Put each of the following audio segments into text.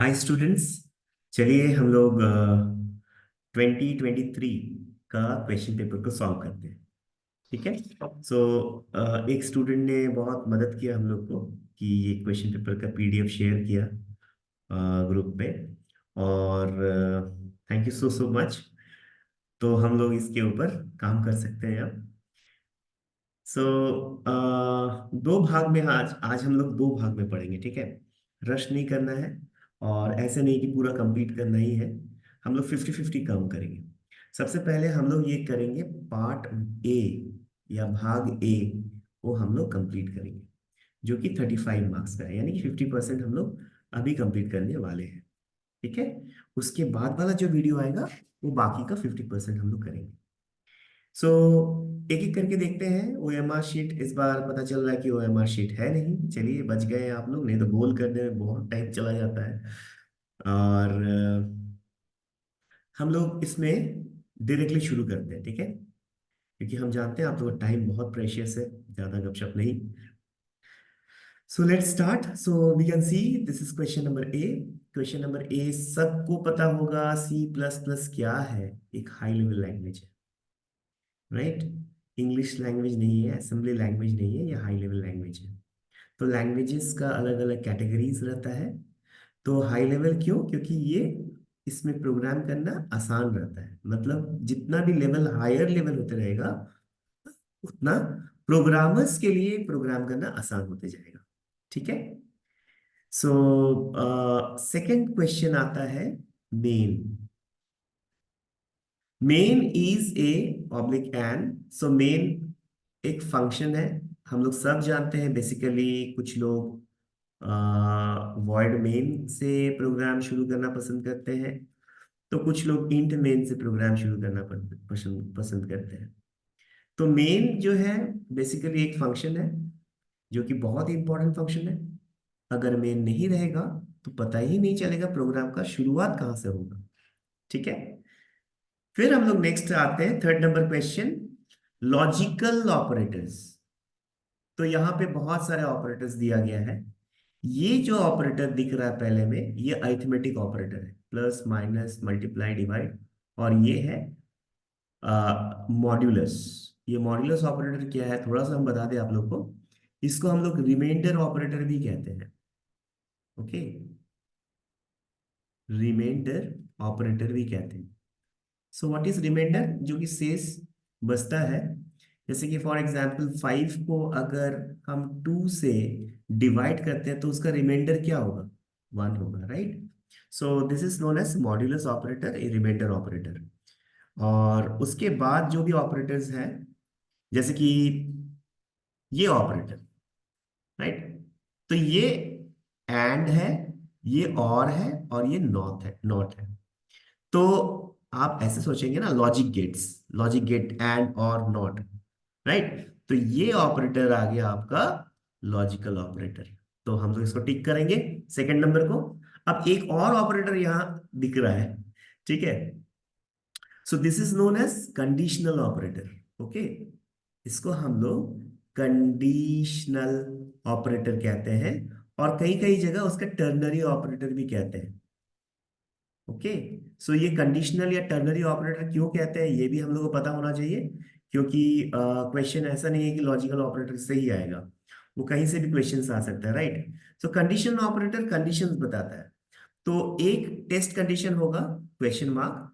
Hi students. चलिए हम लोग 2023 का क्वेश्चन पेपर को सॉल्व करते हैं। ठीक है। सो एक स्टूडेंट ने बहुत मदद किया हम लोग को कि ये क्वेश्चन पेपर का पीडीएफ शेयर किया ग्रुप पे। और thank you so so much. तो हम लोग इसके ऊपर काम कर सकते हैं अब। सो दो भाग में आज आज हम लोग दो भाग में पढ़ेंगे। ठीक है। रश नहीं करना है और ऐसे नहीं कि पूरा कंप्लीट करना ही है। हम लोग 50-50 काम करेंगे। सबसे पहले हम लोग ये करेंगे पार्ट ए या भाग ए वो हम लोग कंप्लीट करेंगे, जो कि 35 मार्क्स का है, यानी कि 50% हम लोग अभी कंप्लीट करने वाले हैं। ठीक है। उसके बाद वाला जो वीडियो आएगा वो बाकी का 50% हम लोग करेंगे। सो एक एक करके देखते हैं। ओएमआर शीट इस बार पता चल रहा है कि ओएमआर शीट है नहीं। चलिए बच गए आप लोग, नहीं तो गोल करने में बहुत टाइम चला जाता है। और हम लोग इसमें डायरेक्टली शुरू करते हैं। ठीक है, क्योंकि हम जानते हैं आप लोगों का टाइम बहुत प्रेशियस है, ज्यादा गपशप नहीं। So let's start. So we can see this is question number A. Question number A सबको पता होगा, सी प्लस प्लस क्या है? एक हाई लेवल लैंग्वेज है, राइट? इंग्लिश लैंग्वेज नहीं है, असेंबली लैंग्वेज नहीं है, ये हाई लेवल लैंग्वेज है। तो लैंग्वेजेस का अलग अलग कैटेगरीज रहता है। तो हाई लेवल क्यों? क्योंकि ये इसमें प्रोग्राम करना आसान रहता है। मतलब जितना भी लेवल हायर लेवल होते रहेगा उतना प्रोग्रामर्स के लिए प्रोग्राम करना आसान होते जाएगा। ठीक है। सो सेकंड क्वेश्चन आता है main. Main is A oblique N. So main एक फंक्शन है, हम लोग सब जानते हैं। बेसिकली कुछ लोग वॉइड मेन से प्रोग्राम शुरू करना पसंद करते हैं, तो कुछ लोग इंट मेन से प्रोग्राम शुरू करना पसंद पसंद करते हैं। तो मेन जो है बेसिकली एक फंक्शन है जो कि बहुत ही इंपॉर्टेंट फंक्शन है। अगर मेन नहीं रहेगा तो पता ही नहीं चलेगा प्रोग्राम का शुरुआत कहाँ से होगा। ठीक है। फिर हम लोग नेक्स्ट आते हैं, third number question, logical operators. तो यहाँ पे बहुत सारे ऑपरेटर्स दिया गया है। ये जो ऑपरेटर दिख रहा है पहले में, ये अरिथमेटिक ऑपरेटर है, प्लस माइनस मल्टीप्लाई डिवाइड। और ये है मॉड्यूलस। ये मॉड्यूलस ऑपरेटर क्या है थोड़ा सा हम बता दें आप लोग को। इसको हम लोग रिमाइंडर ऑपरेटर भी कहते हैं। ओके, रिमाइंडर ऑपरेटर भी कहते हैं। So what is reminder? जो कि शेष बचता है। जैसे कि फॉर एग्जांपल 5 को अगर हम 2 से डिवाइड करते हैं तो उसका रिमाइंडर क्या होगा? 1 होगा, right? So this is known as modulus operator, a reminder operator. और उसके बाद जो भी ऑपरेटर्स हैं, जैसे कि ये ऑपरेटर, राइट? तो ये एंड है, ये और ये नॉट है। तो आप ऐसे सोचेंगे ना, logic gates, logic gate and और नॉट, राइट? तो ये ऑपरेटर आ गया आपका लॉजिकल ऑपरेटर। तो हम लोग इसको टिक करेंगे सेकंड नंबर को। अब एक और ऑपरेटर यहां दिख रहा है। ठीक है। So this is known as conditional operator. Okay, इसको हम लोग कंडीशनल ऑपरेटर कहते हैं, और कई कई जगह उसका टर्नरी ऑपरेटर भी कहते हैं। ओके। सो ये कंडीशनल या टर्नरी ऑपरेटर क्यों कहते हैं ये भी हम लोग को पता होना चाहिए, क्योंकि क्वेश्चन ऐसा नहीं है कि लॉजिकल ऑपरेटर से ही आएगा, वो कहीं से भी क्वेश्चन आ सकता है, राइट? सो कंडीशन ऑपरेटर कंडीशंस बताता है। तो एक टेस्ट कंडीशन होगा क्वेश्चन मार्क।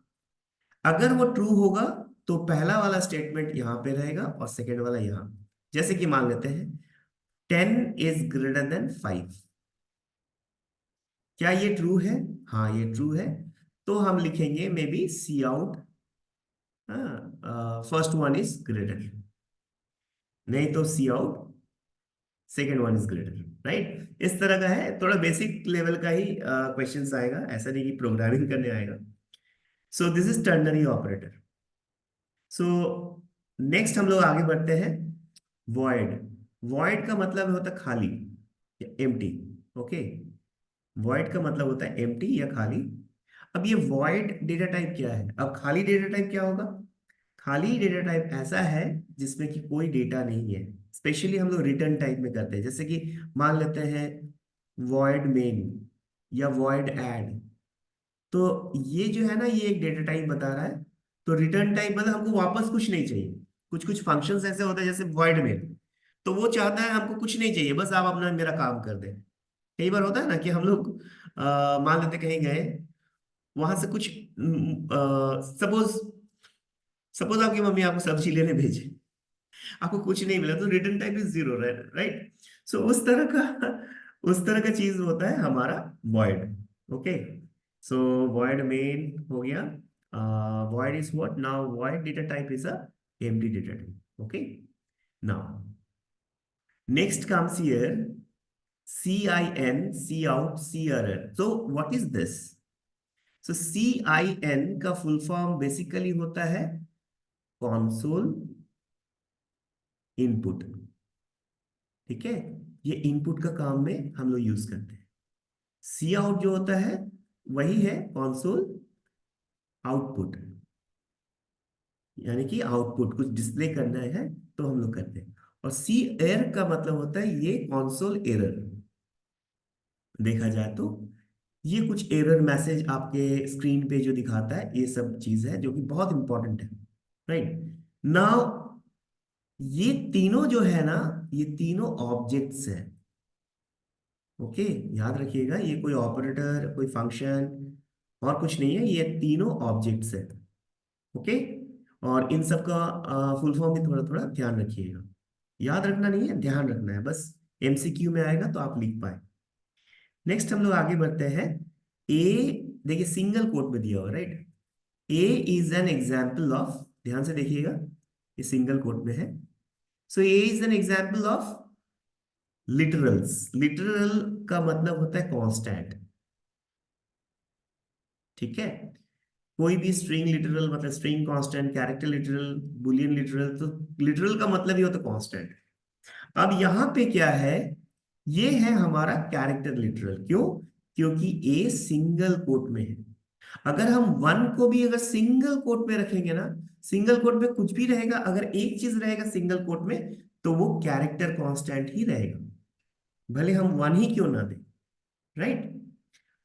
अगर वो ट्रू होगा तो पहला वाला स्टेटमेंट यहां पे रहेगा और सेकेंड वाला यहां। जैसे कि मान लेते हैं 10 इज ग्रेटर देन 5। क्या ये ट्रू है? हाँ ये ट्रू है। तो हम लिखेंगे maybe C out, first one is greater, नहीं तो C out second one is greater, right? इस तरह का है, थोड़ा बेसिक लेवल का ही क्वेश्चंस आएगा, ऐसा नहीं कि प्रोग्रामिंग करने आएगा। सो this is ternary operator. So next हम लोग आगे बढ़ते हैं। वॉइड। वॉइड का मतलब होता है खाली या एम्प्टी। ओके, वॉइड का मतलब होता है एम्प्टी या खाली। अब ये वॉइड डेटा टाइप क्या है? अब खाली डेटा टाइप क्या होगा? खाली डेटा टाइप ऐसा है जिसमें कि कोई डेटा नहीं है। स्पेशली हम लोग रिटर्न टाइप में करते हैं, जैसे कि मान लेते हैं वॉइड मेन। या वॉइड ऐड। तो ये जो है ना, ये एक डेटा टाइप बता रहा है। तो रिटर्न टाइप मतलब हमको वापस कुछ नहीं चाहिए। कुछ कुछ फंक्शंस ऐसे होते हैं जैसे वॉइड मेन, तो वो चाहता है हमको कुछ नहीं चाहिए, बस आप अपना मेरा काम कर दें। कई बार होता है ना कि हम लोग मान लेते कहीं गए, वहां से कुछ सपोज सपोज आपकी मम्मी आपको सब्जी लेने भेजे, आपको कुछ नहीं मिला, तो return type is zero, right. So उस तरह का चीज होता है हमारा void. Okay, so void main हो गया। Void is what now, void data type is a empty data type. Okay, now next comes here CIN, C out, C error. So what is this? So CIN का full form basically होता है console input. ठीक है, ये input का काम में हम लोग यूज करते हैं। सी आउट जो होता है वही है कॉन्सोल आउटपुट, यानी कि आउटपुट कुछ डिस्प्ले करना है तो हम लोग करते हैं। और सी एर का मतलब होता है ये कॉन्सोल एरर। देखा जाए तो ये कुछ एरर मैसेज आपके स्क्रीन पे जो दिखाता है, ये सब चीज है जो कि बहुत इंपॉर्टेंट है, राइट। नाउ ये तीनों जो है ना, ये तीनों ऑब्जेक्ट्स हैं। ओके, याद रखिएगा, ये कोई ऑपरेटर, कोई फंक्शन और कुछ नहीं है, ये तीनों ऑब्जेक्ट्स है। ओके, और इन सब का फुल फॉर्म भी थोड़ा थोड़ा ध्यान रखिएगा। याद रखना नहीं है, ध्यान रखना है बस। MCQ में आएगा तो आप लिख पाए। नेक्स्ट हम लोग आगे बढ़ते हैं। ए, देखिए सिंगल कोट में दिया हुआ, right. A is an example of, ध्यान से देखिएगा, ये सिंगल कोट में है। So A is an example of literals. Literal का मतलब होता है कांस्टेंट। ठीक है, कोई भी स्ट्रिंग लिटरल मतलब string constant, character literal, boolean literal, तो लिटरल का मतलब ही होता है कांस्टेंट। अब यहां पे क्या है, ये है हमारा कैरेक्टर लिटरल। क्यों? क्योंकि ए सिंगल कोट में है। अगर हम वन को भी अगर सिंगल कोट में रखेंगे ना, सिंगल कोट में कुछ भी रहेगा, अगर एक चीज रहेगा सिंगल कोट में, तो वो कैरेक्टर कांस्टेंट ही रहेगा, भले हम वन ही क्यों ना दें, राइट।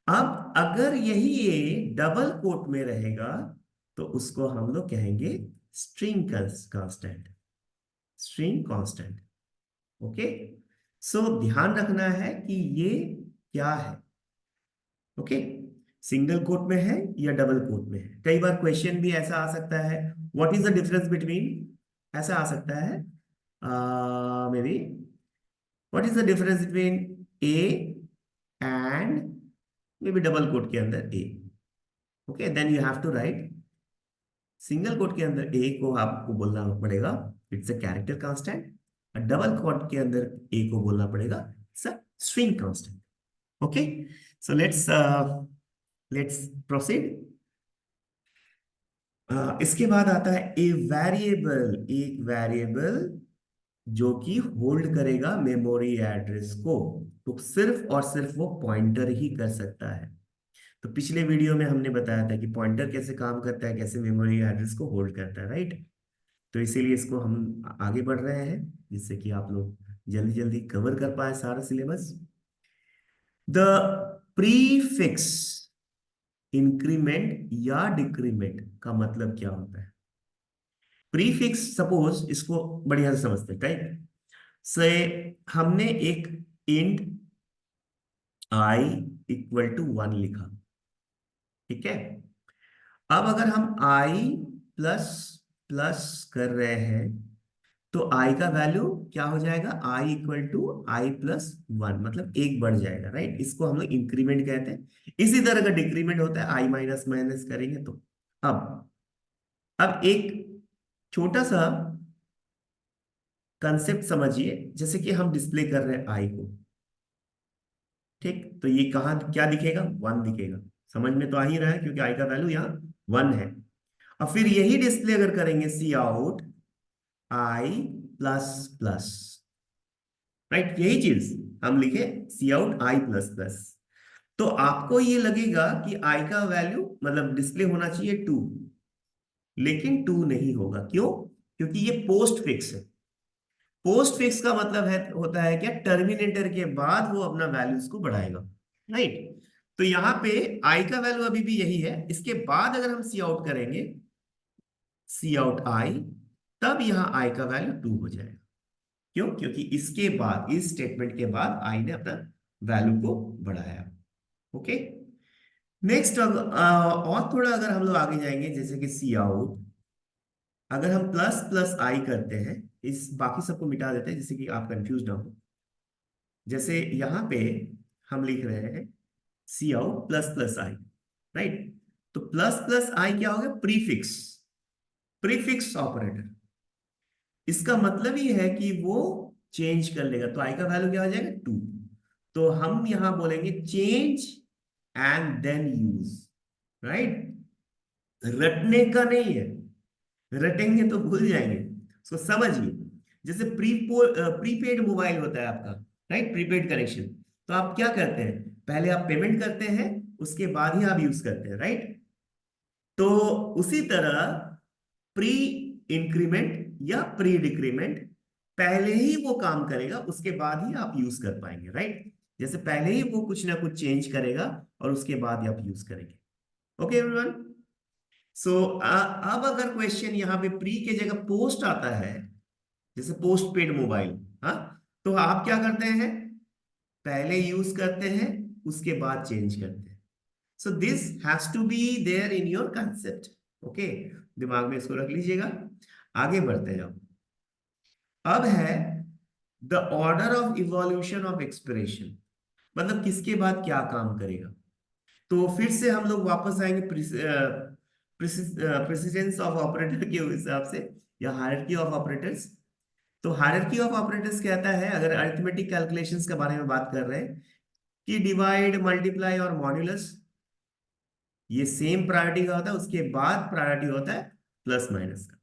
अब अगर यही ये डबल कोट में रहेगा, तो उसको हम लोग कहेंगे string constant, string constant. Okay, so ध्यान रखना है कि ये क्या है। ओके, सिंगल कोट में है या डबल कोट में है। कई बार क्वेश्चन भी ऐसा आ सकता है, what is the difference between, ऐसा आ सकता है maybe, what is the difference between A and, maybe double quote के अंदर A. Okay, then you have to right, single quote के अंदर ए को आपको बोलना पड़ेगा इट्स अ कैरेक्टर कांस्टेंट, और डबल कोट के अंदर ए को बोलना पड़ेगा it's a string constant. Okay, so let's proceed. इसके बाद आता है ए वेरिएबल, एक वेरिएबल जो कि होल्ड करेगा मेमोरी एड्रेस को, तो सिर्फ और सिर्फ वो पॉइंटर ही कर सकता है। तो पिछले वीडियो में हमने बताया था कि पॉइंटर कैसे काम करता है, कैसे मेमोरी एड्रेस को होल्ड करता है, राइट। तो इसीलिए इसको हम आगे बढ़ रहे हैं, जिससे कि आप लोग जल्दी जल्दी कवर कर पाए सारा सिलेबस। द प्रीफिक्स इंक्रीमेंट या डिक्रीमेंट का मतलब क्या होता है? प्रीफिक्स, सपोज इसको बढ़िया से समझते हैं, राइट। से हमने एक इंट आई इक्वल टू 1 लिखा, ठीक है। अब अगर हम आई प्लस प्लस कर रहे हैं, तो आई का वैल्यू क्या हो जाएगा, I equal to I plus 1, मतलब एक बढ़ जाएगा, राइट। इसको हम लोग इंक्रीमेंट कहते हैं। इसी तरह का डिक्रीमेंट होता है, आई माइनस माइनस करेंगे तो। अब अब एक छोटा सा कंसेप्ट समझिए, जैसे कि हम डिस्प्ले कर रहे हैं आई को, ठीक। तो ये कहाँ क्या दिखेगा, 1 दिखेगा। समझ में तो आ ही रहा है क्योंकि आई का वैल्यू यहाँ 1 है। और फिर यही डिस्प्ले अगर करेंगे C out I plus plus, right, यही चीज हम लिखे C out I plus plus, तो आपको ये लगेगा कि आई का वैल्यू मतलब डिस्प्ले होना चाहिए 2, लेकिन 2 नहीं होगा। क्यों? क्योंकि ये पोस्ट फिक्स है। पोस्ट फिक्स का मतलब है होता है क्या, टर्मिनेटर के बाद वो अपना वैल्यूज को बढ़ाएगा, राइट। तो यहाँ पे आई का वैल्यू अभी भी यही है, इसके बाद अगर हम सी आउट करेंगे, सी आउट आई, तब यहाँ आई का वैल्यू 2 हो जाएगा। क्यों? क्योंकि इसके बाद, इस स्टेटमेंट के बाद आई ने अपना वैल्यू को बढ़ाया। ओके, नेक्स्ट और थोड़ा अगर हम लोग आगे जाएंगे, जैसे कि सी आउट, अगर हम प्लस प्लस आई करते हैं, इस बाकी सबको मिटा देते हैं जिससे कि आप कंफ्यूज ना हो। जैसे यहां पे हम लिख रहे हैं सी आउट प्लस प्लस आई, राइट? तो प्लस प्लस आई क्या हो गया? Prefix, prefix operator. इसका मतलब ही है कि वो चेंज कर लेगा, तो आई का वैल्यू क्या हो जाएगा? 2। तो हम यहां बोलेंगे change and then use, right? रटने का नहीं है, रटेंगे तो भूल जाएंगे, उसको समझिए। जैसे प्रीपेड मोबाइल होता है आपका, राइट? प्रीपेड कनेक्शन, तो आप क्या करते हैं? पहले आप पेमेंट करते हैं, उसके बाद ही आप यूज करते हैं, राइट? तो उसी तरह प्री इंक्रीमेंट या प्री डिक्रीमेंट, पहले ही वो काम करेगा, उसके बाद ही आप यूज कर पाएंगे, राइट? जैसे पहले ही वो कुछ ना कुछ चेंज करेगा और उसके बाद ही आप यूज करेंगे। ओके एवरीवन, सो अब अगर क्वेश्चन यहाँ पे प्री के जगह पोस्ट आता है, जैसे पोस्ट पेड मोबाइल, हाँ, तो आप क्या करते हैं? पहले यूज करते हैं, उसके बाद चेंज करते हैं। So this has to be there in your concept. Okay, दिमाग में इसको रख लीजिएगा। आगे बढ़ते हैं। अब है the order of evolution of expression, मतलब किसके बाद क्या काम करेगा। तो फिर से हम लोग वापस आएंगे प्रेसिडेंस ऑफ ऑपरेटर के हिसाब से, या हायरार्की ऑफ ऑपरेटर्स। तो हायरार्की ऑफ ऑपरेटर्स कहता है, अगर अरिथमेटिक कैलकुलेशंस के बारे में बात कर रहे हैं, कि डिवाइड, मल्टीप्लाई और मॉड्यूलस, ये सेम प्रायोरिटी का होता है, उसके बाद प्रायोरिटी होता है प्लस माइनस का।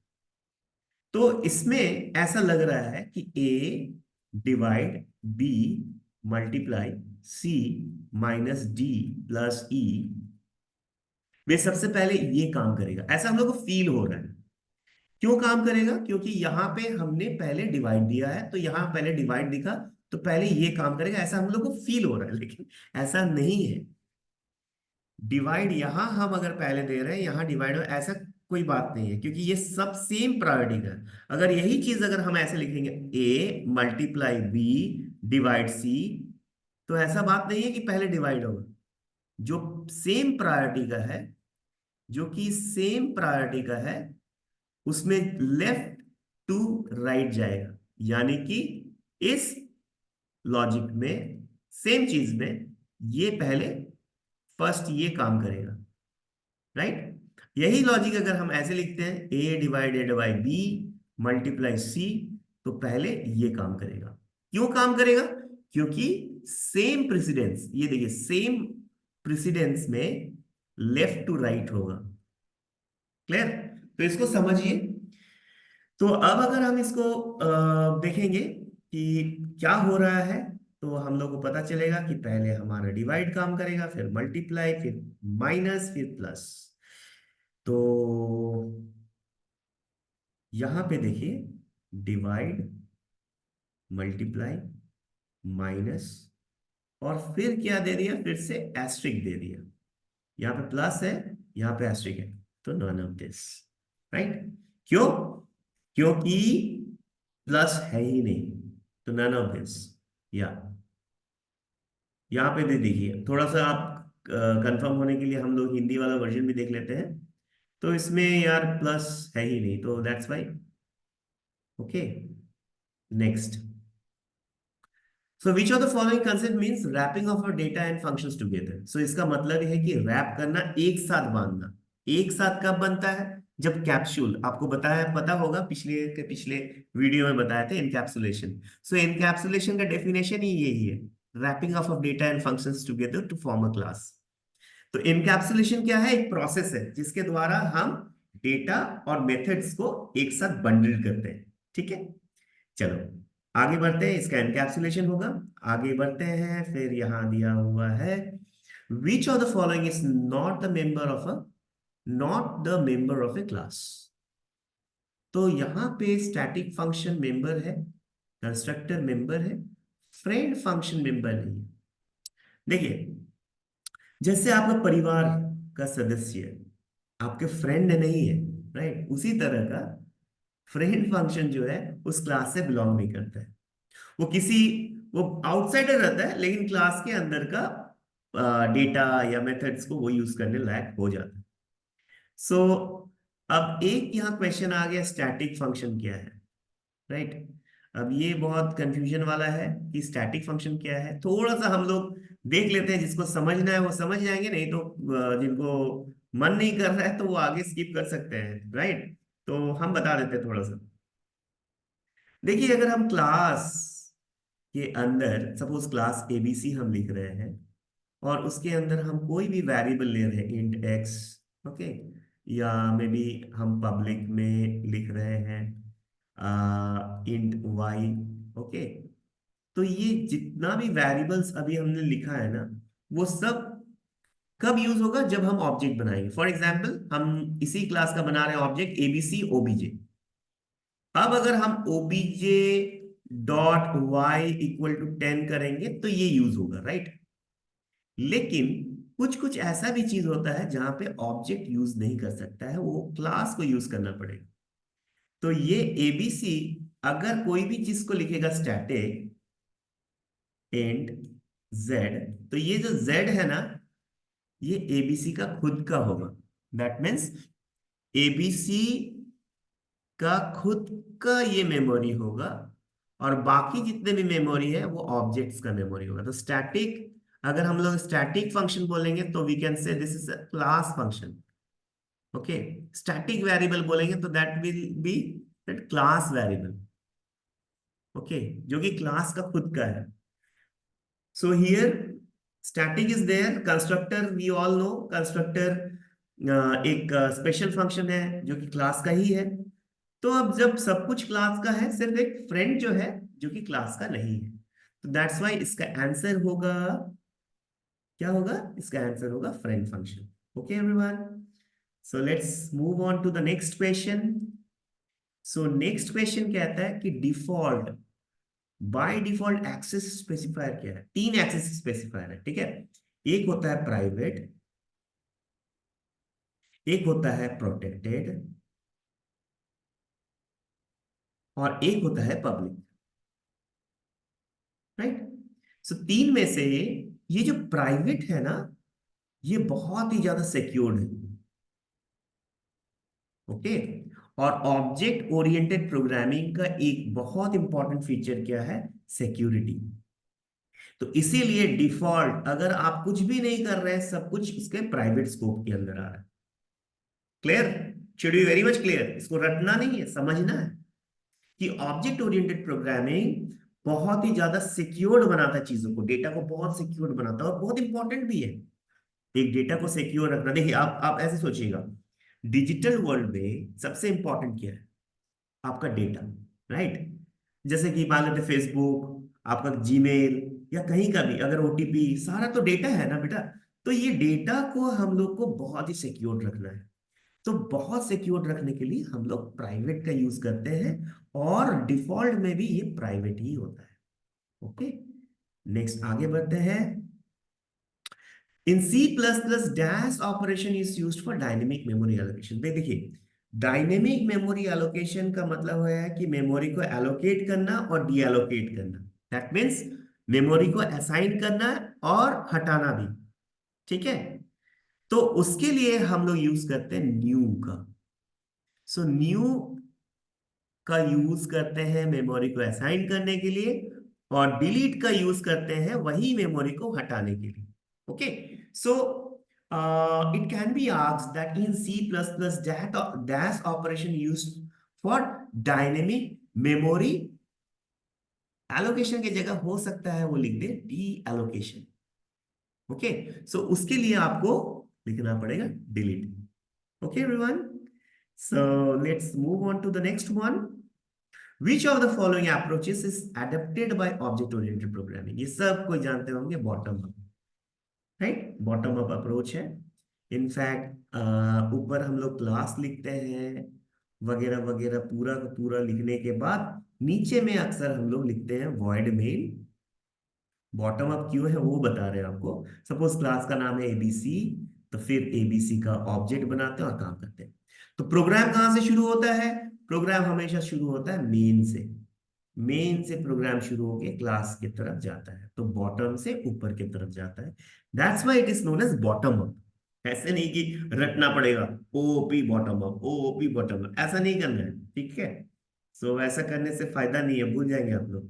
तो इसमें ऐसा लग रहा है कि ए divide B multiply C minus D plus ई, वे सबसे पहले ये काम करेगा, ऐसा हम लोग को फील हो रहा है। क्यों काम करेगा? क्योंकि यहां पे हमने पहले डिवाइड दिया है, तो यहां पहले डिवाइड दिखा, तो पहले ये काम करेगा, ऐसा हम लोग को फील हो रहा है, लेकिन ऐसा नहीं है। डिवाइड यहां हम अगर पहले दे रहे हैं, यहां डिवाइड, ऐसा कोई बात नहीं है, क्योंकि ये सब सेम प्रायोरिटी का है। अगर यही चीज अगर हम ऐसे लिखेंगे, ए मल्टीप्लाई बी डिवाइड सी, तो ऐसा बात नहीं है कि पहले डिवाइड होगा। जो सेम प्रायोरिटी का है, जो कि सेम प्रायोरिटी का है, उसमें लेफ्ट टू राइट जाएगा, यानी कि इस लॉजिक में, सेम चीज में, ये पहले फर्स्ट ये काम करेगा, राइट? यही लॉजिक अगर हम ऐसे लिखते हैं, ए divided by B multiply C, तो पहले ये काम करेगा। क्यों काम करेगा? क्योंकि सेम प्रेसिडेंस, ये देखिए सेम प्रेसिडेंस में लेफ्ट टू राइट होगा। क्लियर? तो इसको समझिए। तो अब अगर हम इसको देखेंगे कि क्या हो रहा है, तो हम लोग को पता चलेगा कि पहले हमारा डिवाइड काम करेगा, फिर मल्टीप्लाई, फिर माइनस, फिर प्लस। तो यहां पे देखिए, डिवाइड, मल्टीप्लाई, माइनस, और फिर क्या दे दिया? फिर से एस्ट्रिक दे दिया। यहाँ पे प्लस है, यहाँ पे एस्ट्रिक है, तो नन ऑफ दिस, राइट? क्यों? क्योंकि प्लस है ही नहीं, तो नन ऑफ दिस। या यहाँ पे दे देखिए, थोड़ा सा आप कंफर्म होने के लिए हम लोग हिंदी वाला वर्जन भी देख लेते हैं। तो इसमें यार प्लस है ही नहीं, तो that's why. Okay, next. So which of the following concept means wrapping of data and functions together. सो इसका मतलब है कि रैप करना, एक साथ बांधना। एक साथ कब बनता है? जब कैप्सूल, आपको बताया, पता होगा, पिछले के पिछले वीडियो में बताया था, इनकैप्सुलेशन। सो इनकैप्सुलेशन का डेफिनेशन ही यही है, wrapping of data and functions together to form a class. तो इनकैप्सुलेशन क्या है? एक प्रोसेस है जिसके द्वारा हम डेटा और मेथड्स को एक साथ बंडल करते हैं। ठीक है, चलो आगे बढ़ते हैं, इसका एनकैप्सुलेशन होगा। आगे बढ़ते हैं, फिर यहां दिया हुआ है, विच of the following is not the member of a, not the member of A class. तो यहां पे स्टैटिक फंक्शन मेंबर है, कंस्ट्रक्टर मेंबर है, फ्रेंड फंक्शन मेंबर नहीं है। देखिए, जैसे आपका परिवार का सदस्य आपके फ्रेंड नहीं है, राइट, उसी तरह का फ्रेंड फंक्शन जो है उस क्लास से बिलोंग नहीं करता है। वो किसी वो आउटसाइडर रहता है, लेकिन क्लास के अंदर का डेटा या मेथड्स को वो यूज करने लायक हो जाता है। सो अब एक यहाँ क्वेश्चन आ गया, स्टैटिक फंक्शन क्या है, राइट। अब ये बहुत कंफ्यूजन वाला है कि स्टैटिक फंक्शन क्या है। थोड़ा सा हम लोग देख लेते हैं, जिसको समझना है वो समझ जाएंगे, नहीं तो जिनको मन नहीं कर रहा है तो वो आगे स्किप कर सकते हैं, राइट। तो हम बता देते हैं थोड़ा सा। देखिए, अगर हम क्लास के अंदर सपोज क्लास एबीसी हम लिख रहे हैं, और उसके अंदर हम कोई भी वेरिएबल ले रहे हैं, इंट एक्स, ओके, या मे बी हम पब्लिक में लिख रहे हैं इंट वाई, ओके। तो ये जितना भी वेरिएबल्स अभी हमने लिखा है ना, वो सब कब यूज होगा, जब हम ऑब्जेक्ट बनाएंगे। फॉर एग्जाम्पल, हम इसी क्लास का बना रहे हैं ऑब्जेक्ट एबीसी ओबीजे। अब अगर हम OBJ dot Y equal to 10 करेंगे तो ये यूज होगा, राइट। लेकिन कुछ कुछ ऐसा भी चीज होता है जहां पे ऑब्जेक्ट यूज नहीं कर सकता है, वो क्लास को यूज करना पड़ेगा। तो ये एबीसी अगर कोई भी चीज को लिखेगा स्टैटिक एंड जेड, तो ये जो जेड है ना, ये एबीसी का खुद का होगा। दैट मीन्स एबीसी का खुद का ये मेमोरी होगा, और बाकी जितने भी मेमोरी है वो ऑब्जेक्ट्स का मेमोरी होगा। तो स्टैटिक, अगर हम लोग स्टैटिक फंक्शन बोलेंगे तो we can say this is a class function, okay. Static variable बोलेंगे तो that will be that class variable, okay, जो कि क्लास का खुद का है। So here static is there, constructor we all know, constructor एक स्पेशल फंक्शन है जो कि क्लास का ही है। तो अब जब सब कुछ क्लास का है, सिर्फ एक फ्रेंड जो है जो कि क्लास का नहीं है, तो दैट्स वाई इसका आंसर होगा, क्या होगा, इसका आंसर होगा friend function. Okay everyone, so let's move on to the next question. So next question कहता है कि default, by default access specifier क्या है। तीन एक्सेस स्पेसिफायर है, ठीक है। एक होता है प्राइवेट, एक होता है प्रोटेक्टेड, और एक होता है पब्लिक, राइट। सो तीन में से ये जो प्राइवेट है ना, ये बहुत ही ज्यादा सिक्योर्ड है, ओके। और ऑब्जेक्ट ओरिएंटेड प्रोग्रामिंग का एक बहुत इंपॉर्टेंट फीचर क्या है, सिक्योरिटी। तो इसीलिए डिफॉल्ट, अगर आप कुछ भी नहीं कर रहे हैं, सब कुछ इसके प्राइवेट स्कोप के अंदर आ रहा है। Clear, should be very much clear, इसको रटना नहीं है, समझना है कि ऑब्जेक्ट ओरिएंटेड प्रोग्रामिंग बहुत ही ज्यादा सिक्योर्ड बनाता है चीजों को, डेटा को बहुत सिक्योर्ड बनाता है, और बहुत इंपॉर्टेंट भी है एक डेटा को सिक्योर रखना। देखिए, आप ऐसे सोचिएगा, डिजिटल वर्ल्ड में सबसे इंपॉर्टेंट क्या है, आपका डेटा, राइट। जैसे कि मान लेते फेसबुक, आपका जीमेल, या कहीं का भी अगर ओटीपी, सारा तो डेटा है ना बेटा। तो ये डेटा को हम लोग को बहुत ही सिक्योर रखना है। तो बहुत सिक्योर रखने के लिए हम लोग प्राइवेट का यूज करते हैं, और डिफॉल्ट में भी ये प्राइवेट ही होता है, ओके। नेक्स्ट आगे बढ़ते हैं। In C plus plus dash operation is used for dynamic memory allocation. देखिए, डायनेमिक मेमोरी एलोकेशन का मतलब है कि मेमोरी को एलोकेट करना और डी एलोकेट करना। दैट मीन्स मेमोरी को असाइन करना और हटाना भी, ठीक है। तो उसके लिए हम लोग यूज करते हैं न्यू का। सो न्यू का यूज करते हैं मेमोरी को असाइन करने के लिए, और डिलीट का यूज करते हैं वही मेमोरी को हटाने के लिए, okay. So it can be asked that in C plus plus dash operation used for dynamic memory allocation की जगह हो सकता है वो लिख दे डी एलोकेशन, ओके। सो उसके लिए आपको लिखना पड़ेगा delete, okay everyone. So let's move on to the next one. Which of the following approaches is adapted by object oriented programming? ये सब कोई जानते होंगे, bottom up, right. Bottom up approach है। इनफैक्ट ऊपर हम लोग क्लास लिखते हैं वगैरह वगैरह, पूरा का पूरा लिखने के बाद नीचे में अक्सर हम लोग लिखते हैं void main बॉटम अप क्यों है वो बता रहे हैं आपको। सपोज क्लास का नाम है एबीसी, तो फिर एबीसी का ऑब्जेक्ट बनाते हैं और काम करते हैं। तो प्रोग्राम कहाँ से शुरू होता है? प्रोग्राम हमेशा शुरू होता है मेन से। मेन से प्रोग्राम शुरू होके क्लास की तरफ जाता है, तो बॉटम से ऊपर की तरफ जाता है। That's why it is known as bottom up. ऐसे नहीं कि रटना पड़ेगा OP bottom up, OP bottom up, ऐसा नहीं करना है, ठीक है। सो ऐसा करने से फायदा नहीं है, भूल जाएंगे आप लोग।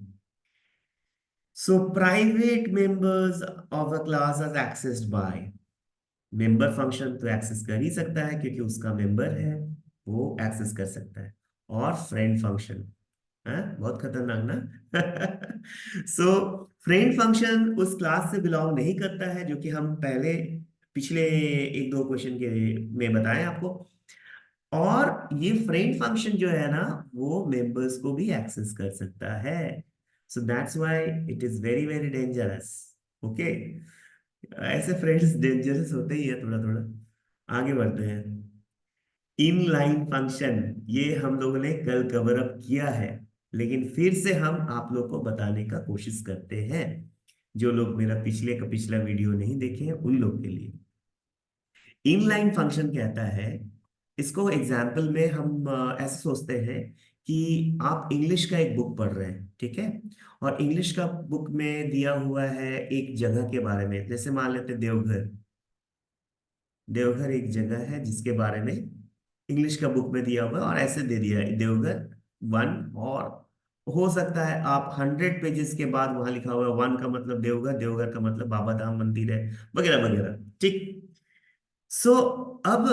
So private members of a class are accessed by, member function तो एक्सेस कर ही सकता है क्योंकि उसका मेंबर है, वो एक्सेस कर सकता है। और फ्रेंड फंक्शन है, बहुत खतरनाक ना। सो फ्रेंड फंक्शन उस क्लास से बिलोंग नहीं करता है, जो कि हम पहले पिछले एक दो क्वेश्चन के में बताएं आपको। और ये फ्रेंड फंक्शन जो है ना, वो मेंबर्स को भी एक्सेस कर सकता है। सो that's why it is very very dangerous. Okay, ऐसे फ्रेंड्स डेंजरस होते ही है थोड़ा थोड़ा। आगे बढ़ते हैं। इनलाइन फंक्शन, ये हम लोगों ने कल कवर अप किया है, लेकिन फिर से हम आप लोग को बताने का कोशिश करते हैं। जो लोग मेरा पिछले का पिछला वीडियो नहीं देखे हैं उन लोग के लिए। इनलाइन फंक्शन कहता है, इसको एग्जाम्पल में हम ऐसे सोचते हैं कि आप इंग्लिश का एक बुक पढ़ रहे हैं, ठीक है। और इंग्लिश का बुक में दिया हुआ है एक जगह के बारे में, जैसे मान लेते हैं देवघर। देवघर एक जगह है जिसके बारे में इंग्लिश का बुक में दिया हुआ है, और ऐसे दे दिया है देवघर वन। और हो सकता है आप 100 पेजेस के बाद वहां लिखा हुआ है वन का मतलब देवघर, देवघर का मतलब बाबा धाम मंदिर है, वगैरह वगैरह, ठीक। सो अब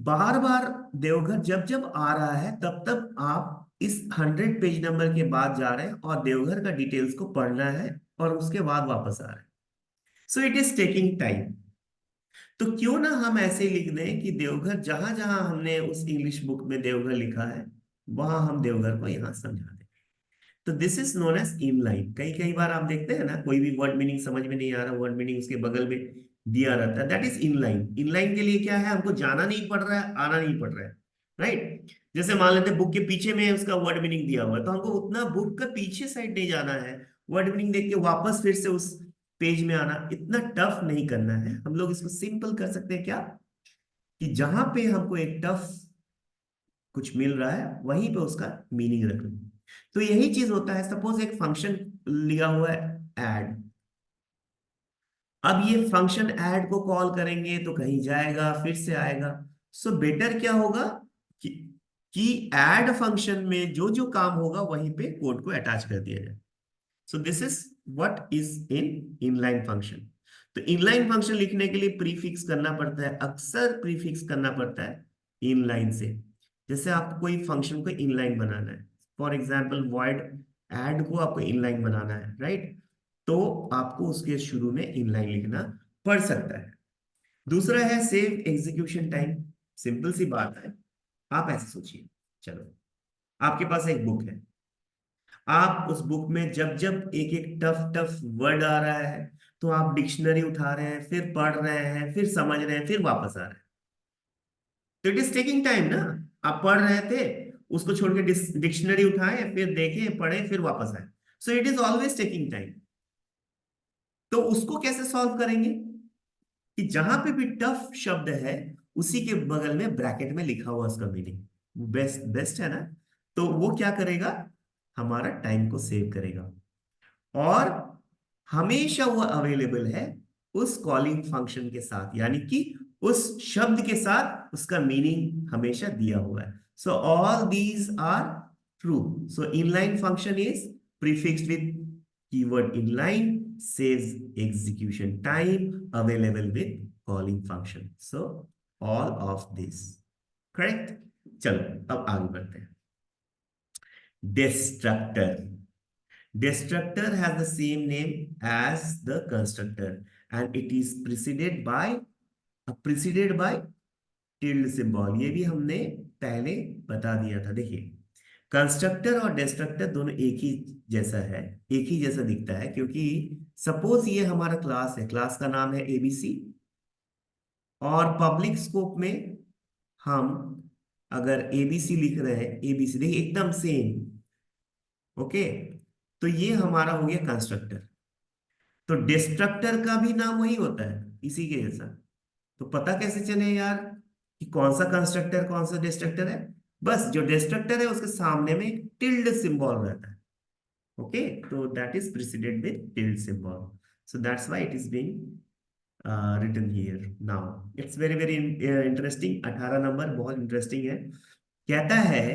बार बार देवघर जब जब आ रहा है तब तब आप इस 100 पेज नंबर के बाद जा रहे हैं और देवघर का डिटेल्स को पढ़ना है, और उसके बाद वापस आ रहे हैं। So it is taking time. तो क्यों ना हम ऐसे लिख दें कि देवघर, जहां जहां हमने उस इंग्लिश बुक में देवघर लिखा है, वहां हम देवघर को यहां समझा दें। तो this is known as inline. कई कई बार आप देखते हैं ना, कोई भी वर्ड मीनिंग समझ में नहीं आ रहा, वर्ड मीनिंग उसके बगल में दिया रहता है, that is in line. In line के लिए क्या है, हमको जाना नहीं पड़ रहा है, आना नहीं पड़ रहा है, राइट। जैसे मान लेते हैं बुक के पीछे में उसका वर्ड मीनिंग दिया हुआ है, तो हमको उतना बुक का पीछे साइड नहीं जाना है, वर्ड मीनिंग देख के वापस फिर से उस पेज में आना, इतना टफ नहीं करना है। हम लोग इसको सिंपल कर सकते हैं क्या, कि जहां पे हमको एक टफ कुछ मिल रहा है वहीं पे उसका मीनिंग रख लो। तो यही चीज होता है। सपोज एक फंक्शन लिया हुआ है ऐड, अब ये फंक्शन ऐड को कॉल करेंगे तो कहीं जाएगा फिर से आएगा। सो बेटर क्या होगा कि ऐड फंक्शन में जो जो काम होगा वहीं पे कोड को अटैच कर दिया जाए। सो this is what is in inline function. तो इनलाइन फंक्शन लिखने के लिए प्रीफिक्स करना पड़ता है, अक्सर प्रीफिक्स करना पड़ता है इनलाइन से। जैसे आपको कोई फंक्शन को इनलाइन बनाना है, फॉर एग्जांपल वॉइड ऐड को आपको इनलाइन बनाना है, राइट। तो आपको उसके शुरू में इनलाइन लिखना पड़ सकता है। दूसरा है सेव एग्जीक्यूशन टाइम। सिंपल सी बात है, आप ऐसे सोचिए, चलो आपके पास एक बुक है, आप उस बुक में जब जब एक एक टफ टफ वर्ड आ रहा है तो आप डिक्शनरी उठा रहे हैं, फिर पढ़ रहे हैं, फिर समझ रहे हैं, फिर वापस आ रहे हैं। तो इट इज टेकिंग टाइम ना। आप पढ़ रहे थे, उसको छोड़ के डिक्शनरी उठाए, फिर देखे, पढ़े, फिर वापस आए। So it is always taking time. तो उसको कैसे सॉल्व करेंगे, कि जहां पे भी टफ शब्द है उसी के बगल में ब्रैकेट में लिखा हुआ उसका मीनिंग, बेस्ट बेस्ट है ना। तो वो क्या करेगा, हमारा टाइम को सेव करेगा। और हमेशा वो अवेलेबल है उस कॉलिंग फंक्शन के साथ, यानी कि उस शब्द के साथ उसका मीनिंग हमेशा दिया हुआ है। So all these are true. So inline function is prefixed with keyword inline, saves execution time, available with calling function. So all of this correct। चलो अब आगे बढ़ते हैं। destructor, destructor has the same name as the constructor, and it is preceded by tilde symbol। ये भी हमने पहले बता दिया था। देखिए, कंस्ट्रक्टर और डिस्ट्रक्टर दोनों एक ही जैसा है, एक ही जैसा दिखता है, क्योंकि सपोज ये हमारा क्लास है, क्लास का नाम है एबीसी, और पब्लिक स्कोप में हम अगर एबीसी लिख रहे हैं, एबीसी देखिए एकदम सेम, ओके। तो ये हमारा हो गया कंस्ट्रक्टर। तो डिस्ट्रक्टर का भी नाम वही होता है, इसी के जैसा। तो पता कैसे चले यार कि कौन सा कंस्ट्रक्टर कौन सा डिस्ट्रक्टर है? बस जो डिस्ट्रक्टर है उसके सामने में एक टिल्ड सिंबल रहता है। ओके, तो that is preceded with tilde symbol, so that's why it is being written here now. It's very very interesting। 18 number बहुत इंटरेस्टिंग है। कहता है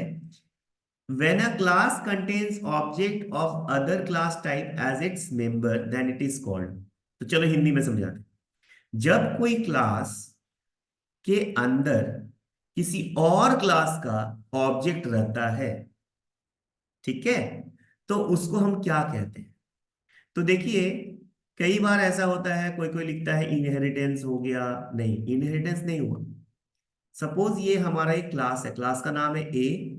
when a class contains object of other class type as its member then it is called। तो चलो हिंदी में समझाते हैं। जब कोई क्लास के अंदर किसी और क्लास का ऑब्जेक्ट रहता है, ठीक है, तो उसको हम क्या कहते हैं? तो देखिए, कई बार ऐसा होता है, कोई कोई लिखता है इनहेरिटेंस हो गया। नहीं, इनहेरिटेंस नहीं हुआ। सपोज ये हमारा एक क्लास है, क्लास का नाम है ए,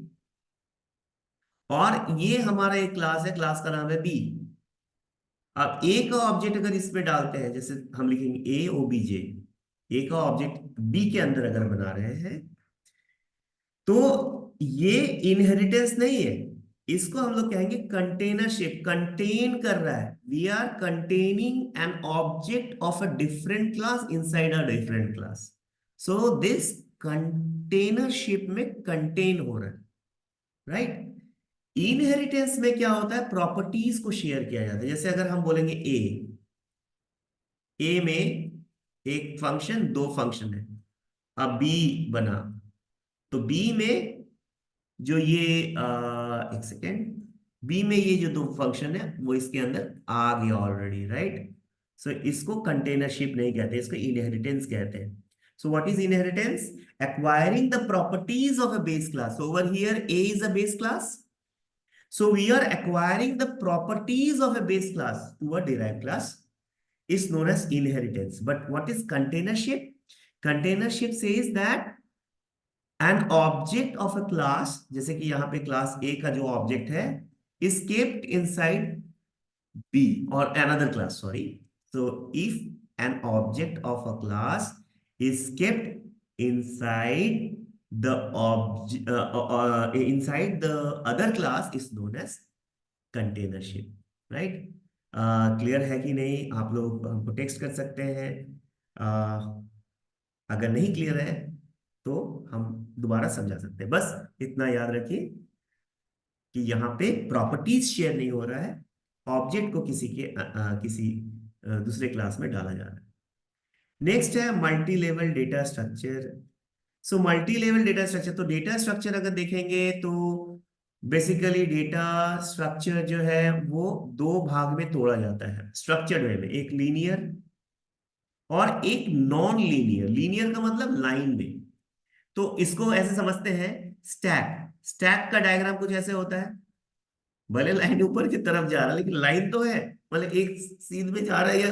और ये हमारा एक क्लास है, क्लास का नाम है बी। अब ए का ऑब्जेक्ट अगर इसमें डालते हैं, जैसे हम लिखेंगे ए ओ बी जे, ए का ऑब्जेक्ट बी के अंदर अगर बना रहे हैं, तो ये इनहेरिटेंस नहीं है। इसको हम लोग कहेंगे कंटेनरशिप। कंटेन कर रहा है, we are containing an object of a different class inside a different class. So this containership में कंटेन हो रहा है, राइट। इनहेरिटेंस में क्या होता है? प्रॉपर्टीज को शेयर किया जाता है। जैसे अगर हम बोलेंगे ए में एक फंक्शन, दो फंक्शन है, अब बी बना, तो बी में जो ये एक सेकेंड, बी में ये जो दो फंक्शन है वो इसके अंदर आ गया ऑलरेडी, राइट। सो इसको कंटेनरशिप नहीं कहते, इसको इनहेरिटेंस कहते हैं। So what is inheritance? Acquiring the properties of a base class. Over here A is a base class, so we are acquiring the properties of a base class to a derived class is known as inheritance. But what is containership? Containership says that an object of a class, जैसे कि यहाँ पे class A का जो object है, is kept inside B or another class, sorry. So if an object of a class is kept inside the object inside the other class is known as container ship, right. Clear है कि नहीं? आप लोग हमको text कर सकते हैं। अगर नहीं क्लियर है तो हम दोबारा समझा सकते हैं। बस इतना याद रखिए कि यहाँ पे प्रॉपर्टीज शेयर नहीं हो रहा है, ऑब्जेक्ट को किसी दूसरे क्लास में डाला जा रहा है। नेक्स्ट है multi level data structure. So multi level data structure, तो डेटा स्ट्रक्चर अगर देखेंगे तो बेसिकली डेटा स्ट्रक्चर जो है वो दो भाग में तोड़ा जाता है स्ट्रक्चर्ड वे में, एक लीनियर और एक नॉन लीनियर। लीनियर का मतलब लाइन में। तो इसको ऐसे समझते हैं, स्टैक। स्टैक का डायग्राम कुछ ऐसे होता है, भले लाइन ऊपर की तरफ जा रहा है लेकिन लाइन तो है, मतलब एक सीध में जा रहा है या,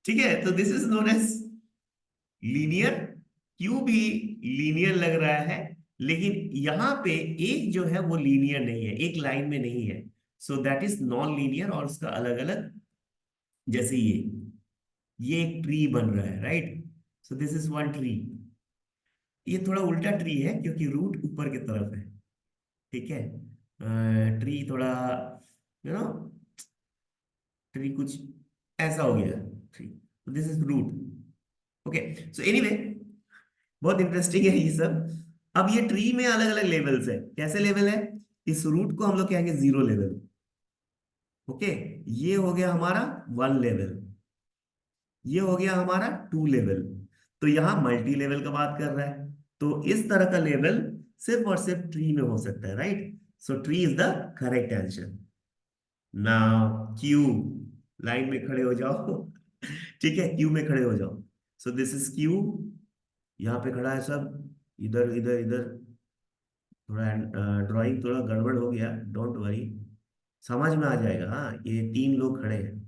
ठीक है। तो this is known as linear. Q भी लीनियर लग रहा है, लेकिन यहां पे एक जो है वो लीनियर नहीं है, एक लाइन में नहीं है। सो दैट इज नॉन लीनियर, और उसका अलग अलग, जैसे ये एक ट्री बन रहा है, right. So this is one tree. ये थोड़ा उल्टा ट्री है क्योंकि रूट ऊपर की तरफ है, ठीक है। ट्री थोड़ा, यू नो, ट्री कुछ ऐसा हो गया tree, this is root. Okay, so anyway, बहुत इंटरेस्टिंग है ये सब। अब ये ट्री में अलग अलग लेवल्स है। कैसे लेवल है? इस रूट को हम लोग कहेंगे जीरो लेवल। ओके, ये हो गया हमारा वन लेवल, ये हो गया हमारा टू लेवल। तो यहां मल्टी लेवल का बात कर रहा है, तो इस तरह का लेवल सिर्फ और सिर्फ ट्री में हो सकता है, right. So tree is the correct answer. Now Q, line में खड़े हो जाओ ठीक है, क्यू में खड़े हो जाओ। सो दिस इज क्यू, यहाँ पे खड़ा है सब, इधर इधर इधर। थोड़ा ड्राइंग थोड़ा गड़बड़ हो गया, डोंट वरी, समझ में आ जाएगा। हाँ, ये तीन लोग खड़े हैं,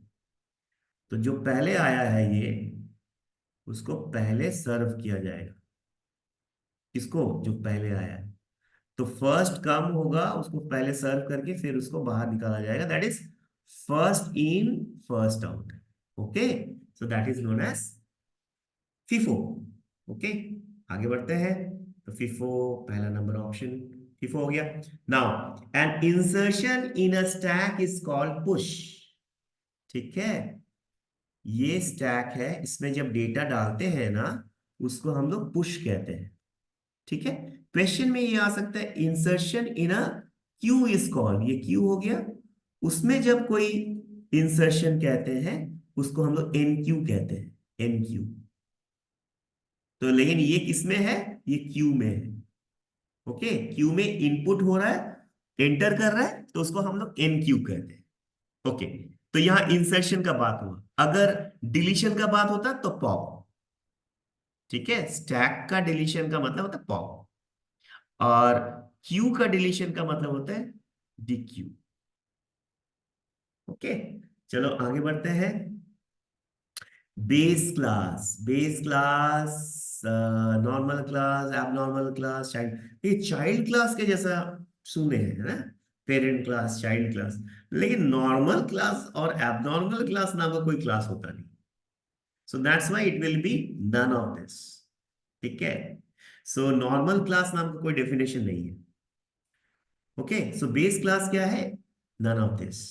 तो जो पहले आया है ये, उसको पहले सर्व किया जाएगा। किसको? जो पहले आया है। तो फर्स्ट कम होगा, उसको पहले सर्व करके फिर उसको बाहर निकाला जाएगा। That is first in first out. Okay, so that is known as FIFO. Okay, आगे बढ़ते हैं। तो फीफो पहला नंबर ऑप्शन फीफो हो गया। Now an insertion in a stack is called push, ठीक है। ये स्टैक है, इसमें जब डेटा डालते हैं ना, उसको हम लोग पुश कहते हैं। ठीक है। क्वेश्चन में ये आ सकता है insertion in a Q is called, ये क्यू हो गया। उसमें जब कोई इंसर्शन कहते हैं उसको हम लोग एन क्यू कहते हैं, एन क्यू। तो लेकिन ये किसमें है, ये क्यू में है। ओके, क्यू में इनपुट हो रहा है, एंटर कर रहा है, तो उसको हम लोग एन क्यू कहते हैं। ओके, तो यहां इंसर्शन का बात हुआ। अगर डिलीशन का बात होता तो पॉप। ठीक है, स्टैक का डिलीशन का मतलब होता है पॉप, और क्यू का डिलीशन का मतलब होता है डीक्यू। ओके, चलो आगे बढ़ते हैं। Base class, base class, normal class, abnormal class, child, ये चाइल्ड क्लास के जैसा सुने हैं, है ना? Parent class, child class. लेकिन नॉर्मल क्लास और एबनॉर्मल क्लास नाम का कोई क्लास होता नहीं। So that's why it will be none of this. ठीक है, सो नॉर्मल क्लास नाम का कोई डेफिनेशन नहीं है। ओके, सो बेस क्लास क्या है, नन ऑफ दिस।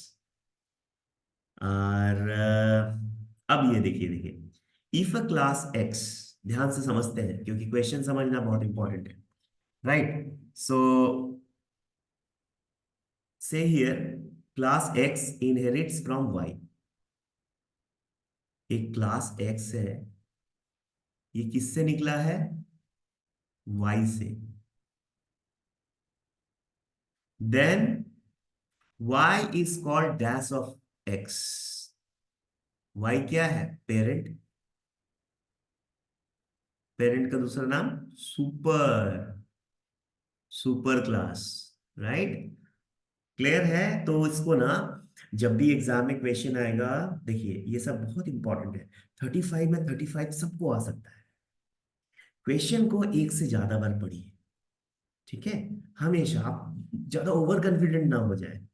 और अब ये देखिए, देखिए इफ अ क्लास एक्स, ध्यान से समझते हैं क्योंकि क्वेश्चन समझना बहुत इंपॉर्टेंट है, right? So say here class X inherits from Y. एक क्लास एक्स है, ये किससे निकला है, वाई से। Then Y is called dash of X. Y क्या है, पेरेंट। पेरेंट का दूसरा नाम super, super class, right? Clear है? तो इसको ना, जब भी एग्जाम में क्वेश्चन आएगा, देखिए ये सब बहुत इंपॉर्टेंट है। 35 में 35 सबको आ सकता है। क्वेश्चन को एक से ज्यादा बार पढ़िए। ठीक है, हमेशा आप ज्यादा ओवर कॉन्फिडेंट ना हो जाए,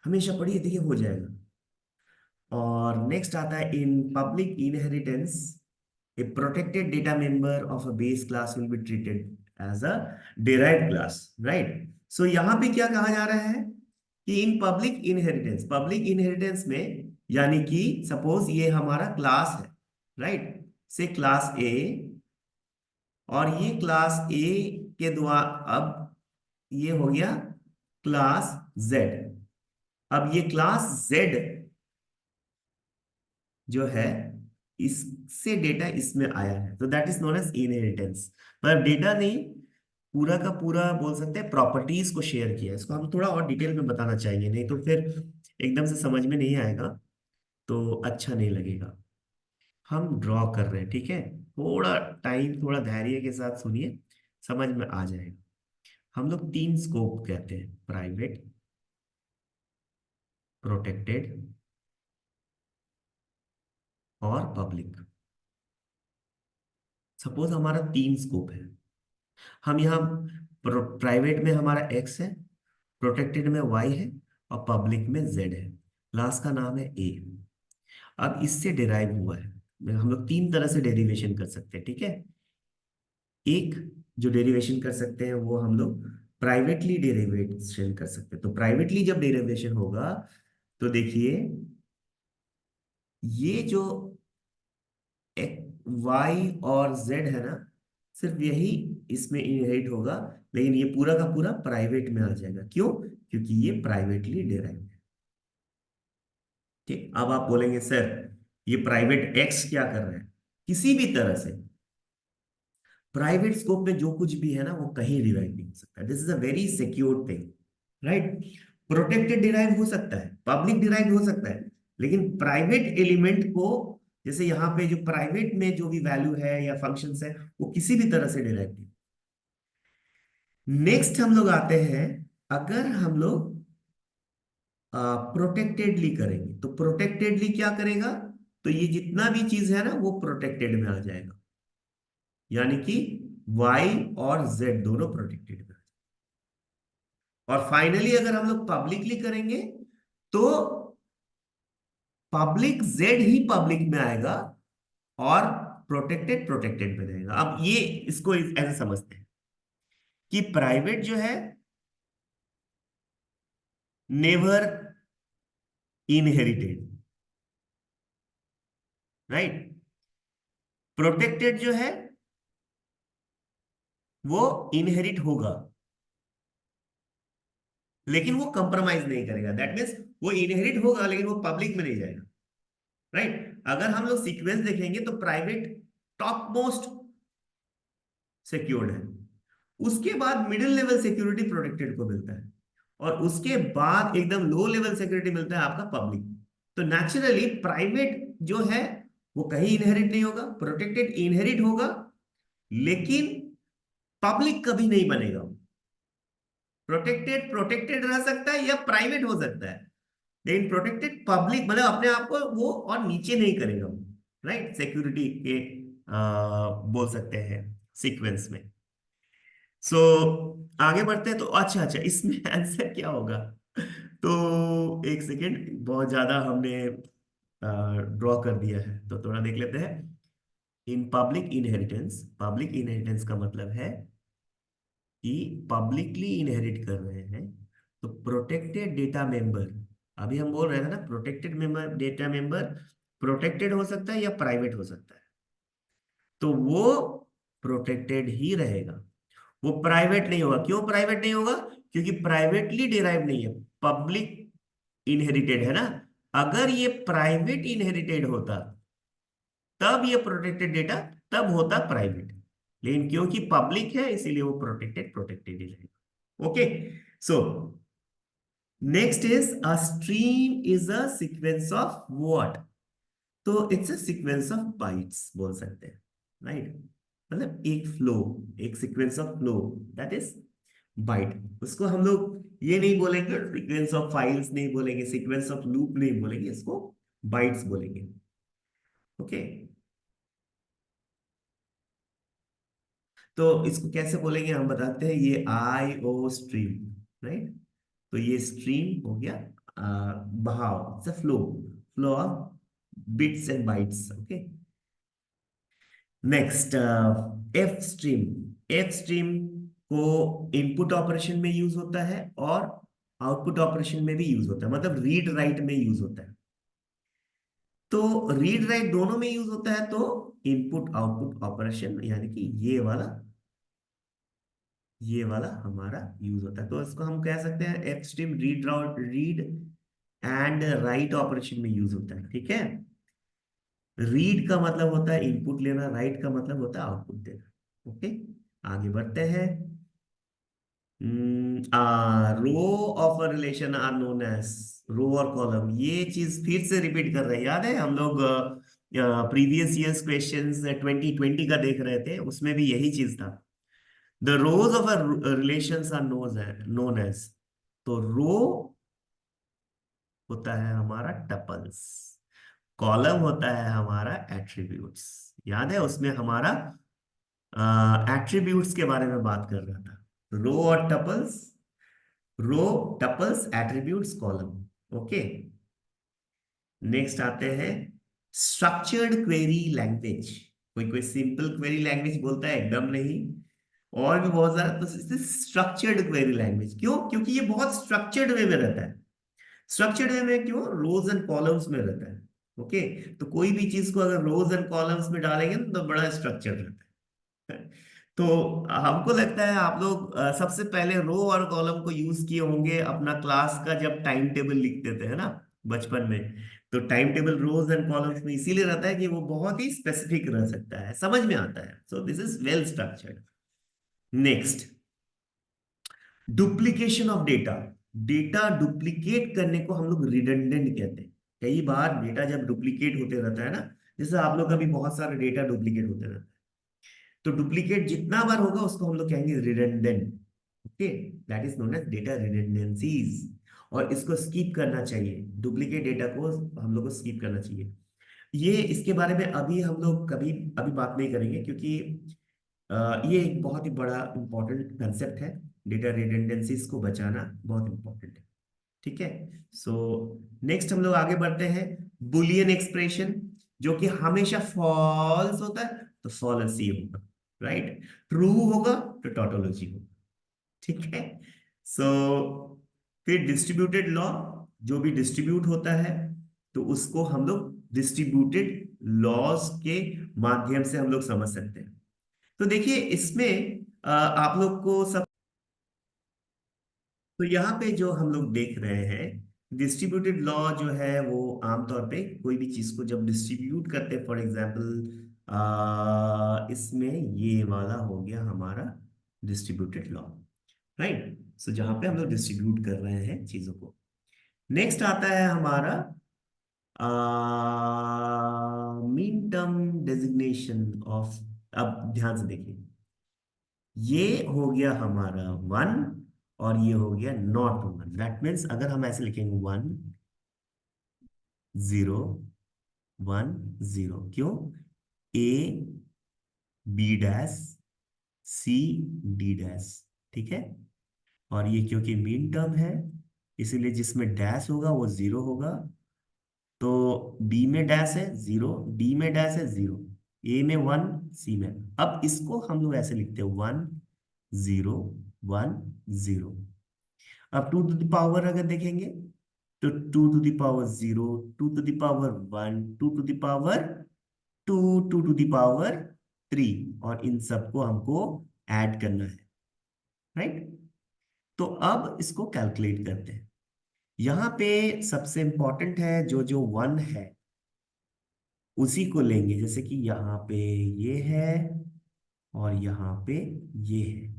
हमेशा पढ़िए, देखिए हो जाएगा। और नेक्स्ट आता है, in public inheritance a protected data member of a base class will be treated as a derived class, right? So यहां पे क्या कहा जा रहा है कि in public inheritance, public inheritance में, यानी कि सपोज ये हमारा क्लास है, राइट? से क्लास ए, और ये क्लास ए के द्वारा, अब ये हो गया क्लास जेड। अब ये क्लास जेड जो है, इससे डेटा इसमें आया है, तो that is known as inheritance. मतलब डेटा नहीं, पूरा का पूरा बोल सकते हैं प्रॉपर्टीज को शेयर किया। इसको हम थोड़ा और डिटेल में बताना चाहेंगे, नहीं तो फिर एकदम से समझ में नहीं आएगा, तो अच्छा नहीं लगेगा। हम ड्रॉ कर रहे हैं, ठीक है? थोड़ा टाइम, थोड़ा धैर्य के साथ सुनिए, समझ में आ जाएगा। हम लोग तीन स्कोप कहते हैं, प्राइवेट, प्रोटेक्टेड और पब्लिक। सपोज हमारा तीन स्कोप है। हम यहाँ प्राइवेट में हमारा एक्स है, प्रोटेक्टेड में वाई है, और पब्लिक में जेड है। क्लास का नाम है ए। अब इससे डिराइव हुआ है, हम लोग तीन तरह से डेरिवेशन कर सकते हैं, ठीक है? एक जो डेरिवेशन कर सकते हैं वो हम लोग प्राइवेटली डेरिवेशन कर सकते हैं। तो प्राइवेटली जब डेरिवेशन होगा, तो देखिए ये जो वाई और जेड है ना, सिर्फ यही इसमें इनहेरिट होगा, लेकिन ये पूरा का पूरा प्राइवेट में आ जाएगा। क्यों? क्योंकि ये प्राइवेटली डिराइव है। ठीक, अब आप बोलेंगे सर ये प्राइवेट एक्स क्या कर रहा है? किसी भी तरह से प्राइवेट स्कोप में जो कुछ भी है ना, वो कहीं डिराइव नहीं हो सकता। This is a very secure thing, right? Protected derive हो सकता है, पब्लिक डिराइव हो सकता है, लेकिन प्राइवेट एलिमेंट को, जैसे यहाँ पे जो प्राइवेट में जो भी वैल्यू है या फंक्शंस है, वो किसी भी तरह से डिराइव नहीं। नेक्स्ट हम लोग आते हैं, अगर हम लोग प्रोटेक्टेडली करेंगे, तो प्रोटेक्टेडली क्या करेगा, तो ये जितना भी चीज है ना वो प्रोटेक्टेड में आ जाएगा, यानी कि y और z दोनों प्रोटेक्टेड में। और फाइनली अगर हम लोग पब्लिकली करेंगे, तो पब्लिक z ही पब्लिक में आएगा, और प्रोटेक्टेड प्रोटेक्टेड में रहेगा। अब ये इसको ऐसे समझते हैं कि प्राइवेट जो है नेवर इनहेरिटेड, राइट। प्रोटेक्टेड जो है वो इनहेरिट होगा, लेकिन वो कंप्रोमाइज नहीं करेगा। दैट मीन्स वो इनहेरिट होगा लेकिन वो पब्लिक में नहीं जाएगा। राइट। अगर हम लोग सीक्वेंस देखेंगे तो प्राइवेट टॉप मोस्ट सिक्योर्ड है, उसके बाद मिडिल लेवल सिक्योरिटी प्रोटेक्टेड को मिलता है, और उसके बाद एकदम लो लेवल सिक्योरिटी मिलता है आपका पब्लिक। तो नेचुरली प्राइवेट जो है वो कहीं इनहेरिट नहीं होगा, प्रोटेक्टेड इनहेरिट होगा, लेकिन पब्लिक कभी नहीं बनेगा। प्रोटेक्टेड प्रोटेक्टेड रह सकता है या प्राइवेट हो सकता है, लेकिन प्रोटेक्टेड पब्लिक मतलब अपने आप को वो और नीचे नहीं करेगा वो। राइट, सिक्योरिटी के बोल सकते हैं सीक्वेंस में। सो आगे बढ़ते हैं। तो अच्छा अच्छा, इसमें आंसर क्या होगा? तो एक सेकेंड, बहुत ज्यादा हमने ड्रॉ कर दिया है तो थोड़ा देख लेते हैं। इन पब्लिक इनहेरिटेंस, पब्लिक इनहेरिटेंस का मतलब है कि पब्लिकली इनहेरिट कर रहे हैं, तो प्रोटेक्टेड डेटा मेंबर, अभी हम बोल रहे थे ना protected member, data member protected हो सकता है या प्राइवेट हो सकता है, तो वो प्रोटेक्टेड ही रहेगा, वो प्राइवेट नहीं होगा। क्यों प्राइवेट नहीं होगा? क्योंकि प्राइवेटली डिराइव नहीं है, पब्लिक इनहेरिटेड है ना। अगर ये प्राइवेट इनहेरिटेड होता तब ये प्रोटेक्टेड डेटा तब होता प्राइवेट, लेकिन क्योंकि पब्लिक है इसीलिए वो प्रोटेक्टेड प्रोटेक्टेड ही रहेगा। Okay. So next is a stream is a sequence of what? तो it's a sequence of bytes बोल सकते हैं। राइट, मतलब एक फ्लो, एक sequence of flow, that is byte. उसको हम लोग ये नहीं बोलेंगे सीक्वेंस ऑफ फाइल्स, नहीं बोलेंगे सीक्वेंस ऑफ लूप, नहीं बोलेंगे, इसको बाइट्स बोलेंगे। ओके। तो इसको कैसे बोलेंगे हम बताते हैं, ये आई ओ स्ट्रीम। राइट, तो ये स्ट्रीम हो गया बहाव, it's flow, flow of bits and bytes. Okay. Next F stream, F stream को इनपुट ऑपरेशन में यूज होता है और आउटपुट ऑपरेशन में भी यूज होता है, मतलब रीड राइट में यूज होता है। तो रीड राइट दोनों में यूज होता है, तो इनपुट आउटपुट ऑपरेशन यानी कि ये वाला हमारा यूज होता है। तो इसको हम कह सकते हैं F stream read and write operation में यूज होता है। ठीक है। रीड का मतलब होता है इनपुट लेना, राइट का मतलब होता है आउटपुट देना। ओके, आगे बढ़ते हैं। Row of a relation are known as, row और कॉलम, ये चीज फिर से रिपीट कर रहे हैं। याद है हम लोग प्रीवियस ईयर्स क्वेश्चंस 2020 का देख रहे थे, उसमें भी यही चीज था। The rows of a relations are known as, तो रो होता है हमारा टपल्स, कॉलम होता है हमारा एट्रीब्यूट्स। याद है उसमें हमारा एट्रीब्यूट्स के बारे में बात कर रहा था, रो और tuples, row tuples attributes column. Okay. Next आते हैं स्ट्रक्चर्ड क्वेरी लैंग्वेज। कोई कोई सिंपल क्वेरी लैंग्वेज बोलता है, एकदम नहीं, और भी बहुत सारा। तो स्ट्रक्चर्ड क्वेरी लैंग्वेज क्यों? क्योंकि ये बहुत स्ट्रक्चर्ड वे में रहता है। स्ट्रक्चर्ड वे में क्यों? रोज एंड कॉलम्स में रहता है। ओके। तो कोई भी चीज को अगर रोज एंड कॉलम्स में डालेंगे ना तो बड़ा स्ट्रक्चर्ड रहता है। तो हमको लगता है आप लोग सबसे पहले रो और कॉलम को यूज किए होंगे अपना क्लास का जब टाइम टेबल लिखते थे, है ना, बचपन में। तो time table rows and columns में इसीलिए रहता है कि वो बहुत ही स्पेसिफिक रह सकता है, समझ में आता है। So this is well structured. Next, duplication of data. Data duplicate करने को हम लोग रिडंडेंट कहते हैं। कई बार डेटा जब डुप्लीकेट होते रहता है ना, जैसे आप लोग का भी बहुत सारा डेटा डुप्लीकेट होते रहता है, तो डुप्लीकेट जितना बार होगा उसको हम लोग कहेंगे redundant. Okay, that is known as data redundancies. और इसको स्किप करना चाहिए, डुप्लीकेट डेटा को हम लोग को स्किप करना चाहिए। ये इसके बारे में अभी हम लोग कभी अभी बात नहीं करेंगे, क्योंकि ये एक बहुत ही बड़ा इंपॉर्टेंट कंसेप्ट है। डेटा रिडंडेंसीज को बचाना बहुत इंपॉर्टेंट है। ठीक है। सो नेक्स्ट हम लोग आगे बढ़ते हैं। बुलियन एक्सप्रेशन, जो कि हमेशा फॉल्स होता है तो फॉल्स ही होगा, राइट। ट्रू होगा तो टोटोलॉजी होगा। ठीक है। सो फिर डिस्ट्रीब्यूटेड लॉ, जो भी डिस्ट्रीब्यूट होता है तो उसको हम लोग डिस्ट्रीब्यूटेड लॉज के माध्यम से हम लोग समझ सकते हैं। तो देखिए इसमें आप लोग को सब, तो यहाँ पे जो हम लोग देख रहे हैं डिस्ट्रीब्यूटेड लॉ जो है वो आमतौर पे कोई भी चीज को जब डिस्ट्रीब्यूट करते हैं, फॉर एग्जांपल इसमें ये वाला हो गया हमारा डिस्ट्रीब्यूटेड लॉ, राइट। सो जहां पे हम लोग डिस्ट्रीब्यूट कर रहे हैं चीजों को। नेक्स्ट आता है हमारा मीन टर्म डेजिग्नेशन ऑफ। अब ध्यान से देखिए, ये हो गया हमारा वन और ये हो गया नॉट वन। दैट मीन्स अगर हम ऐसे लिखेंगे 1 0 1 0, क्यों? A B dash C D dash, ठीक है। और ये क्योंकि मीन टर्म है इसीलिए जिसमें डैश होगा वो जीरो होगा। तो बी में डैश है जीरो, डी में डैश है जीरो, ए में वन, सी में। अब इसको हम लोग ऐसे लिखते हैं 1 0 1 0। अब टू टू द पावर अगर देखेंगे तो two to the power zero, two to the power one, two to the power two, two to the power three, और इन सबको हमको ऐड करना है, राइट। तो अब इसको कैलकुलेट करते हैं। यहां पे सबसे इंपॉर्टेंट है जो जो वन है उसी को लेंगे, जैसे कि यहाँ पे ये है और यहाँ पे ये है।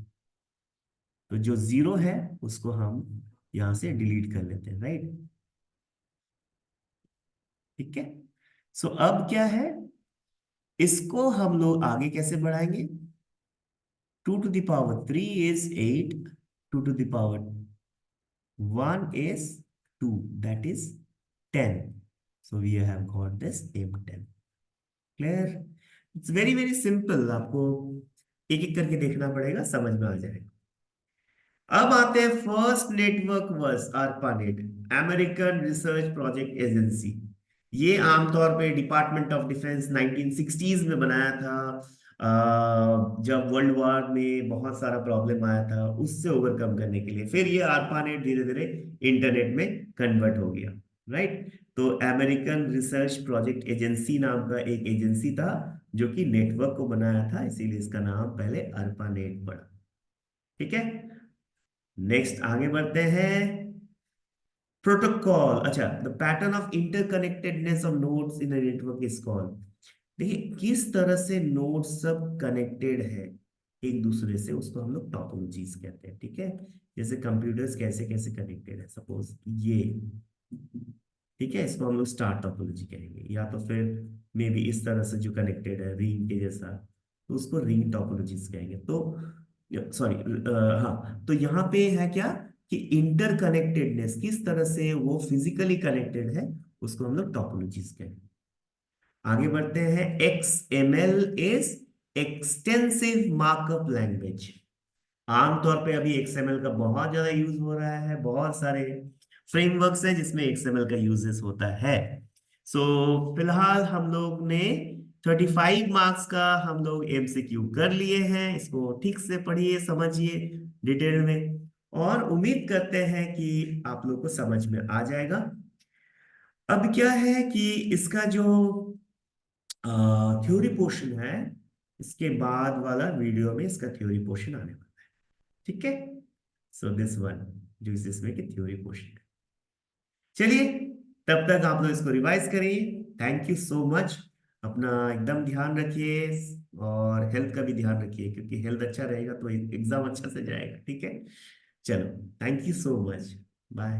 तो जो जीरो है उसको हम यहां से डिलीट कर लेते हैं, राइट। ठीक है। सो अब क्या है, इसको हम लोग आगे कैसे बढ़ाएंगे? 2 to the power 3 is 8, 2 to the power 1 is 2, that is 10. So we have got this M10. Clear? It's very very simple. आपको एक एक करके देखना पड़ेगा, समझ में आ जाएगा। अब आते हैं first network was ARPANET, American research project agency. ये आमतौर पे डिपार्टमेंट ऑफ डिफेंस 1960s में बनाया था, जब वर्ल्ड वॉर में बहुत सारा प्रॉब्लम आया था उससे ओवरकम करने के लिए। फिर ये ARPANET धीरे धीरे इंटरनेट में कन्वर्ट हो गया, राइट। तो अमेरिकन रिसर्च प्रोजेक्ट एजेंसी नाम का एक एजेंसी था जो कि नेटवर्क को बनाया था, इसीलिए इसका नाम पहले ARPANET पड़ा। ठीक है, नेक्स्ट आगे बढ़ते हैं। प्रोटोकॉल, अच्छा, the pattern of interconnectedness of nodes in a network is called. देखिए किस तरह से नोड्स सब कनेक्टेड है एक दूसरे से, उसको हम लोग टॉपोलॉजीज कहते हैं। ठीक है, जैसे कंप्यूटर्स कैसे कैसे कनेक्टेड है, सपोज ये, ठीक है, इसको हम लोग स्टार टॉपोलॉजी कहेंगे, या तो फिर मे बी इस तरह से जो कनेक्टेड है रिंग के जैसा, तो उसको रिंग टॉपोलॉजीज कहेंगे। तो सॉरी, हाँ, तो यहाँ पे है क्या कि इंटरकनेक्टेडनेस, किस तरह से वो फिजिकली कनेक्टेड है, उसको हम लोग टॉपोलॉजीज कहेंगे। आगे बढ़ते हैं। XML is extensive markup language. आमतौर पे अभी XML का बहुत ज्यादा यूज हो रहा है, बहुत सारे फ्रेमवर्क्स हैं जिसमें XML का यूजेस होता है। सो फिलहाल हम लोग ने 35 मार्क्स का हम लोग MCQ कर लिए हैं। इसको ठीक से पढ़िए, समझिए डिटेल में, और उम्मीद करते हैं कि आप लोग को समझ में आ जाएगा। अब क्या है कि इसका जो थ्योरी पोर्शन है, इसके बाद वाला वीडियो में इसका थ्योरी पोर्शन आने वाला है। ठीक है, सो दिस वन जो इसमें की थ्योरी पोर्शन है। चलिए, तब तक आप लोग इसको रिवाइज करिए। Thank you so much. अपना एकदम ध्यान रखिए और हेल्थ का भी ध्यान रखिए, क्योंकि हेल्थ अच्छा रहेगा तो एग्जाम अच्छा से जाएगा। ठीक है, चलो, thank you so much, bye.